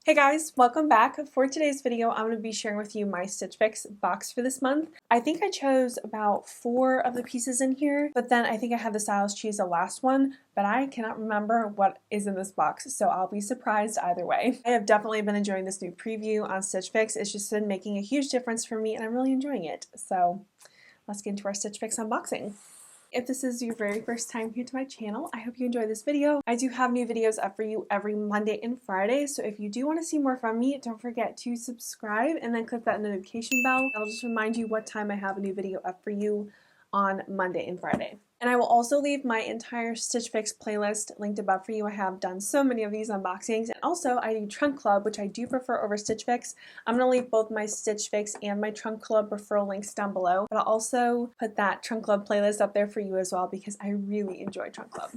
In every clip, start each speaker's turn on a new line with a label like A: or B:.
A: Hey guys, welcome back. For today's video, I'm going to be sharing with you my Stitch Fix box for this month. I think I chose about 4 of the pieces in here, but then I think I had the stylist choose the last one, but I cannot remember what is in this box, so I'll be surprised either way. I have definitely been enjoying this new preview on Stitch Fix. It's just been making a huge difference for me and I'm really enjoying it. So let's get into our Stitch Fix unboxing. If this is your very first time here to my channel, I hope you enjoy this video. I do have new videos up for you every Monday and Friday, so if you do want to see more from me, don't forget to subscribe and then click that notification bell. That'll just remind you what time I have a new video up for you on Monday and Friday. And I will also leave my entire Stitch Fix playlist linked above for you. I have done so many of these unboxings. And also I do Trunk Club, which I do prefer over Stitch Fix. I'm going to leave both my Stitch Fix and my Trunk Club referral links down below. But I'll also put that Trunk Club playlist up there for you as well because I really enjoy Trunk Club.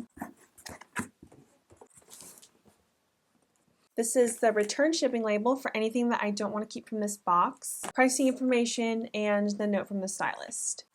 A: This is the return shipping label for anything that I don't want to keep from this box, pricing information, and the note from the stylist.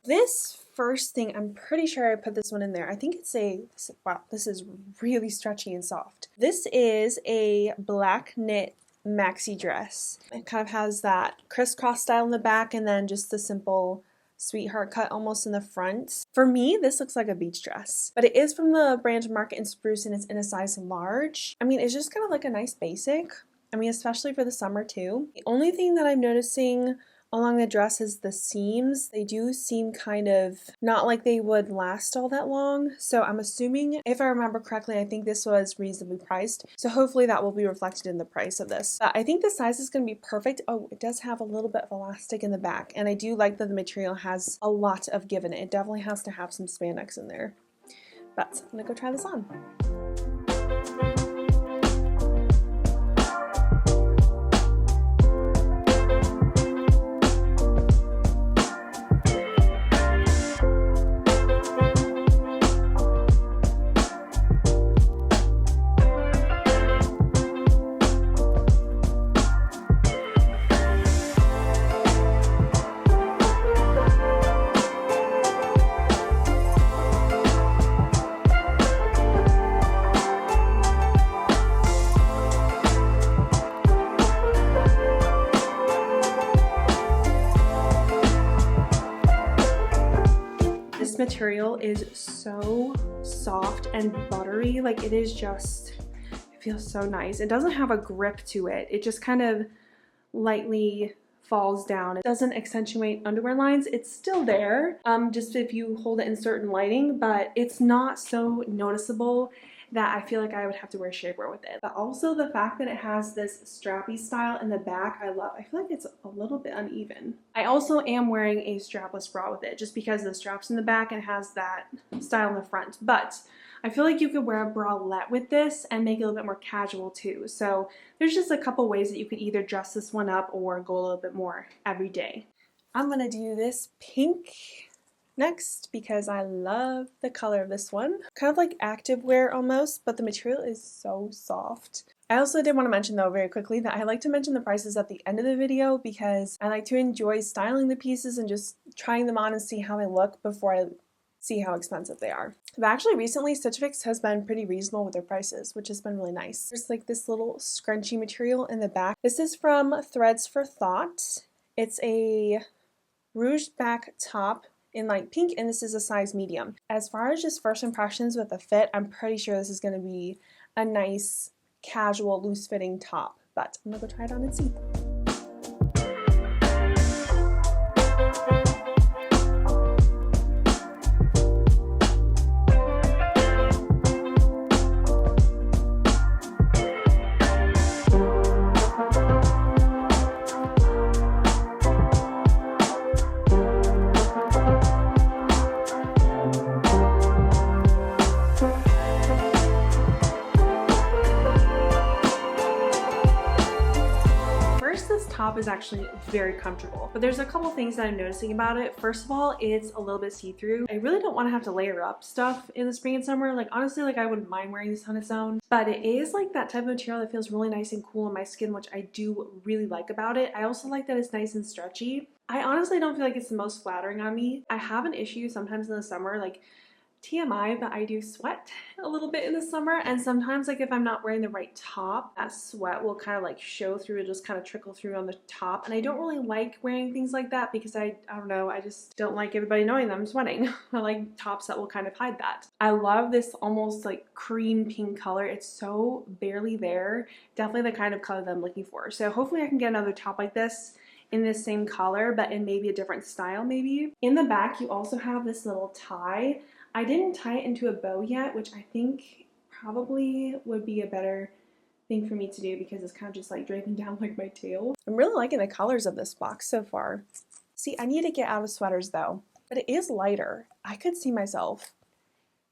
A: This first thing, I'm pretty sure I put this one in there. I think it's wow, this is really stretchy and soft. This is a black knit maxi dress. It kind of has that crisscross style in the back and then just the simple sweetheart cut almost in the front. For me, this looks like a beach dress, but it is from the brand Market and Spruce and it's in a size large. I mean, it's just kind of like a nice basic. I mean, especially for the summer too. The only thing that I'm noticing along the dress is the seams. They do seem kind of not like they would last all that long. So I'm assuming, if I remember correctly, I think this was reasonably priced. So hopefully that will be reflected in the price of this. But I think the size is going to be perfect. Oh, it does have a little bit of elastic in the back. And I do like that the material has a lot of give in it. It definitely has to have some spandex in there. But I'm going to go try this on. Material is so soft and buttery. Like, it is just, it feels so nice. It doesn't have a grip to it. It just kind of lightly falls down. It doesn't accentuate underwear lines. It's still there, just if you hold it in certain lighting, but it's not so noticeable that I feel like I would have to wear shapewear with it. But also the fact that it has this strappy style in the back, I love. I feel like it's a little bit uneven. I also am wearing a strapless bra with it just because the straps in the back and it has that style in the front. But I feel like you could wear a bralette with this and make it a little bit more casual too. So there's just a couple ways that you could either dress this one up or go a little bit more every day. I'm gonna do this pink next because I love the color of this one. Kind of like activewear almost, but the material is so soft. I also did want to mention though very quickly that I like to mention the prices at the end of the video because I like to enjoy styling the pieces and just trying them on and see how they look before I see how expensive they are. But actually recently Stitch Fix has been pretty reasonable with their prices, which has been really nice. There's like this little scrunchy material in the back. This is from Threads for Thought. It's a ruched back top in light pink, and this is a size medium. As far as just first impressions with the fit, I'm pretty sure this is going to be a nice casual loose fitting top, but I'm gonna go try it on and see. Top is actually very comfortable, but there's a couple things that I'm noticing about it. First of all, it's a little bit see-through. I really don't want to have to layer up stuff in the spring and summer. Like, honestly, like I wouldn't mind wearing this on its own, but it is like that type of material that feels really nice and cool on my skin, which I do really like about it. I also like that it's nice and stretchy. I honestly don't feel like it's the most flattering on me. I have an issue sometimes in the summer, like TMI, but I do sweat a little bit in the summer, and sometimes like if I'm not wearing the right top, that sweat will kind of like show through, just kind of trickle through on the top, and I don't really like wearing things like that because I don't know, I just don't like everybody knowing that I'm sweating. I like tops that will kind of hide that. I love this almost like cream pink color. It's so barely there. Definitely the kind of color that I'm looking for. So hopefully I can get another top like this in this same color, but in maybe a different style maybe. In the back, you also have this little tie. I didn't tie it into a bow yet, which I think probably would be a better thing for me to do because it's kind of just like draping down like my tail. I'm really liking the colors of this box so far. See, I need to get out of sweaters though, but it is lighter. I could see myself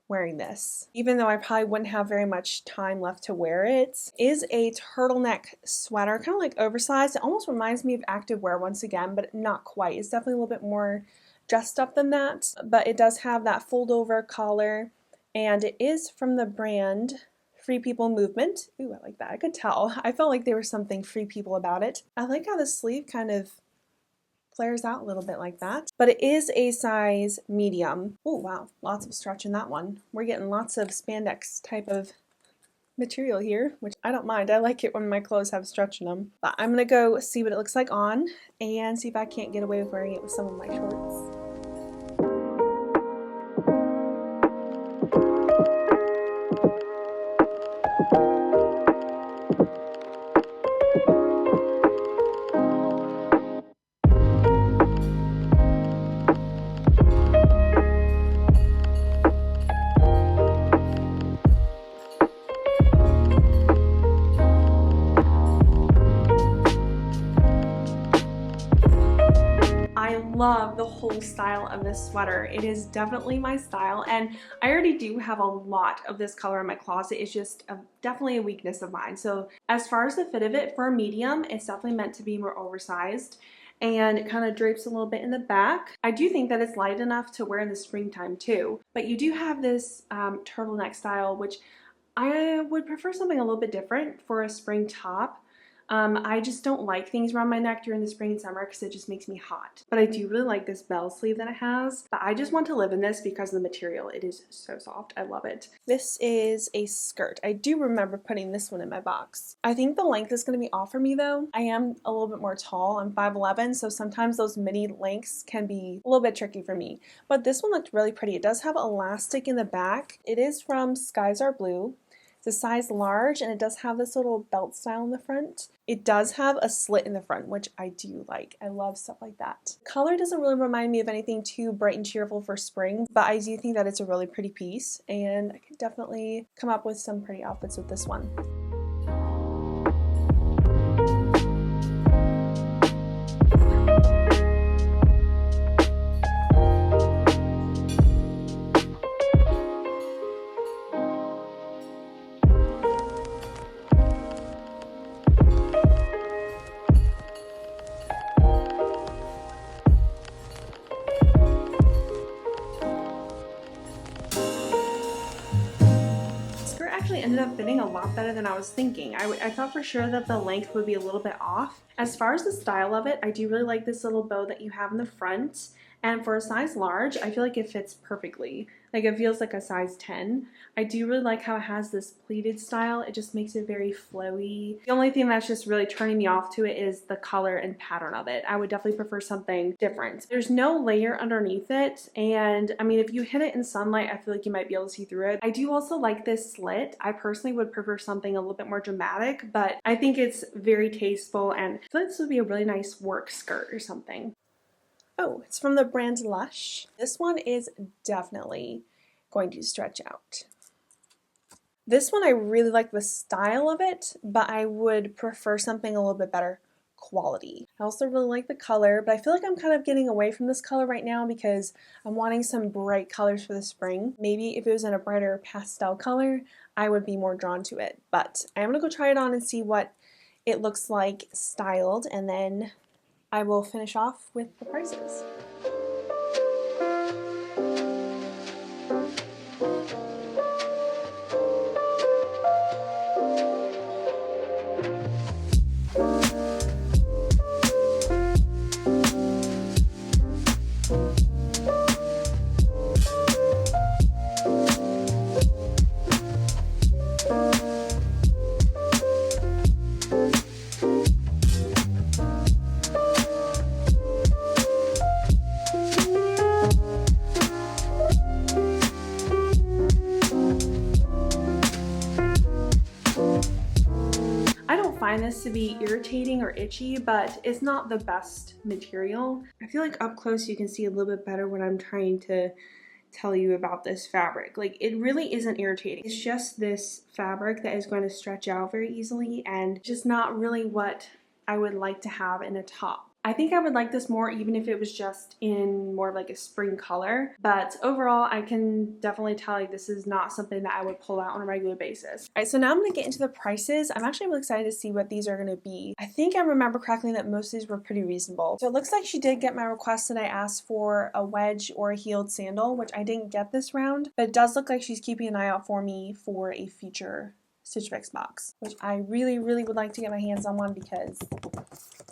A: wearing this, even though I probably wouldn't have very much time left to wear it. It is a turtleneck sweater, kind of like oversized. It almost reminds me of activewear once again, but not quite. It's definitely a little bit more dressed up than that, but it does have that fold over collar, and it is from the brand Free People Movement. Ooh, I like that. I could tell. I felt like there was something Free People about it. I like how the sleeve kind of flares out a little bit like that, but it is a size medium. Oh wow, lots of stretch in that one. We're getting lots of spandex type of material here, which I don't mind. I like it when my clothes have stretch in them. But I'm gonna go see what it looks like on and see if I can't get away with wearing it with some of my shorts. Love the whole style of this sweater. It is definitely my style, and I already do have a lot of this color in my closet. It's just definitely a weakness of mine. So as far as the fit of it, for a medium, it's definitely meant to be more oversized, and it kind of drapes a little bit in the back. I do think that it's light enough to wear in the springtime too, but you do have this turtleneck style, which I would prefer something a little bit different for a spring top. I just don't like things around my neck during the spring and summer because it just makes me hot. But I do really like this bell sleeve that it has. But I just want to live in this because of the material. It is so soft. I love it. This is a skirt. I do remember putting this one in my box. I think the length is going to be off for me though. I am a little bit more tall. I'm 5'11", so sometimes those midi lengths can be a little bit tricky for me. But this one looked really pretty. It does have elastic in the back. It is from Skies Are Blue. It's a size large, and it does have this little belt style in the front. It does have a slit in the front, which I do like. I love stuff like that. Color doesn't really remind me of anything too bright and cheerful for spring, but I do think that it's a really pretty piece, and I could definitely come up with some pretty outfits with this one. Ended up fitting a lot better than I was thinking. I thought for sure that the length would be a little bit off. As far as the style of it, I do really like this little bow that you have in the front, and for a size large, I feel like it fits perfectly. Like it feels like a size 10. I do really like how it has this pleated style. It just makes it very flowy. The only thing that's just really turning me off to it is the color and pattern of it. I would definitely prefer something different. There's no layer underneath it, and I mean, if you hit it in sunlight, I feel like you might be able to see through it. I do also like this slit. I personally would prefer something a little bit more dramatic, but I think it's very tasteful, and I feel like this would be a really nice work skirt or something. Oh, it's from the brand Lush. This one is definitely going to stretch out. This one, I really like the style of it, but I would prefer something a little bit better quality. I also really like the color, but I feel like I'm kind of getting away from this color right now because I'm wanting some bright colors for the spring. Maybe if it was in a brighter pastel color, I would be more drawn to it. But I'm gonna go try it on and see what it looks like styled, and then I will finish off with the prices. don't find this to be irritating or itchy, but it's not the best material. I feel like up close you can see a little bit better what I'm trying to tell you about this fabric. Like, it really isn't irritating. It's just this fabric that is going to stretch out very easily and just not really what I would like to have in a top. I think I would like this more even if it was just in more of like a spring color, but overall I can definitely tell like this is not something that I would pull out on a regular basis. Alright, so now I'm going to get into the prices. I'm actually really excited to see what these are going to be. I think I remember correctly that most of these were pretty reasonable. So it looks like she did get my request that I asked for a wedge or a heeled sandal, which I didn't get this round, but it does look like she's keeping an eye out for me for a future Stitch Fix box, which I really would like to get my hands on one because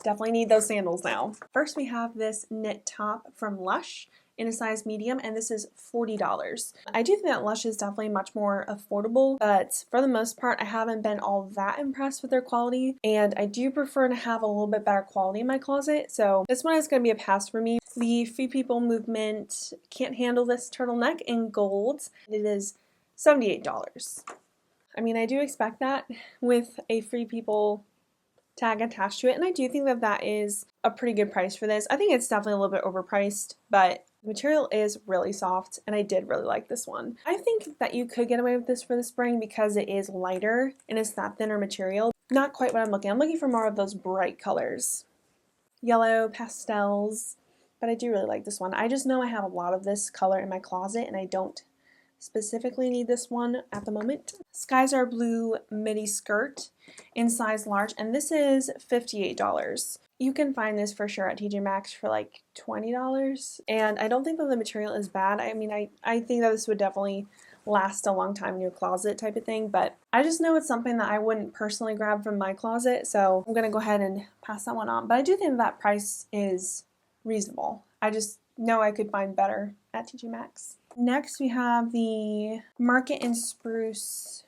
A: definitely need those sandals now. First we have this knit top from Lush in a size medium, and this is $40. I do think that Lush is definitely much more affordable, but for the most part I haven't been all that impressed with their quality, and I do prefer to have a little bit better quality in my closet, so this one is going to be a pass for me. The Free People movement can't handle this turtleneck in gold. It is $78. I mean, I do expect that with a Free People tag attached to it, and I do think that that is a pretty good price for this. I think it's definitely a little bit overpriced, but the material is really soft, and I did really like this one. I think that you could get away with this for the spring because it is lighter and it's that thinner material. Not quite what I'm looking. I'm looking for more of those bright colors. Yellow, pastels, but I do really like this one. I just know I have a lot of this color in my closet, and I don't specifically need this one at the moment. Skies Are Blue midi skirt in size large, and this is $58. You can find this for sure at TJ Maxx for like $20, and I don't think that the material is bad. I mean, I think that this would definitely last a long time in your closet type of thing, but I just know it's something that I wouldn't personally grab from my closet, so I'm gonna go ahead and pass that one on. But I do think that price is reasonable. I just know I could find better at TJ Maxx. Next we have the Market and Spruce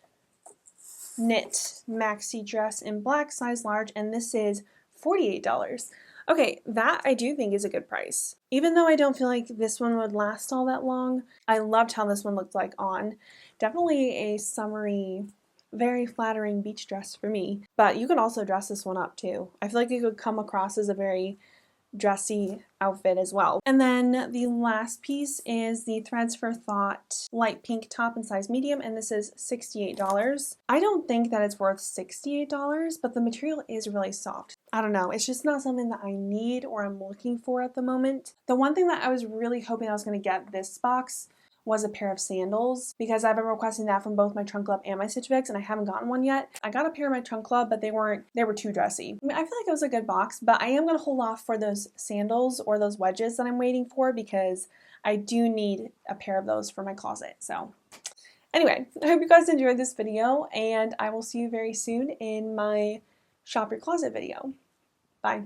A: knit maxi dress in black, size large, and this is $48. Okay, that I do think is a good price. Even though I don't feel like this one would last all that long, I loved how this one looked like on. Definitely a summery, very flattering beach dress for me, but you could also dress this one up too. I feel like it could come across as a very dressy outfit as well. And then the last piece is the Threads for Thought light pink top in size medium, and this is $68. I don't think that it's worth $68, but the material is really soft. I don't know, it's just not something that I need or I'm looking for at the moment. The one thing that I was really hoping I was going to get this box was a pair of sandals, because I've been requesting that from both my Trunk Club and my Stitch Fix, and I haven't gotten one yet. I got a pair of my Trunk Club, but they were too dressy. I mean, I feel like it was a good box, but I am going to hold off for those sandals or those wedges that I'm waiting for, because I do need a pair of those for my closet. So anyway, I hope you guys enjoyed this video, and I will see you very soon in my Shop Your Closet video. Bye.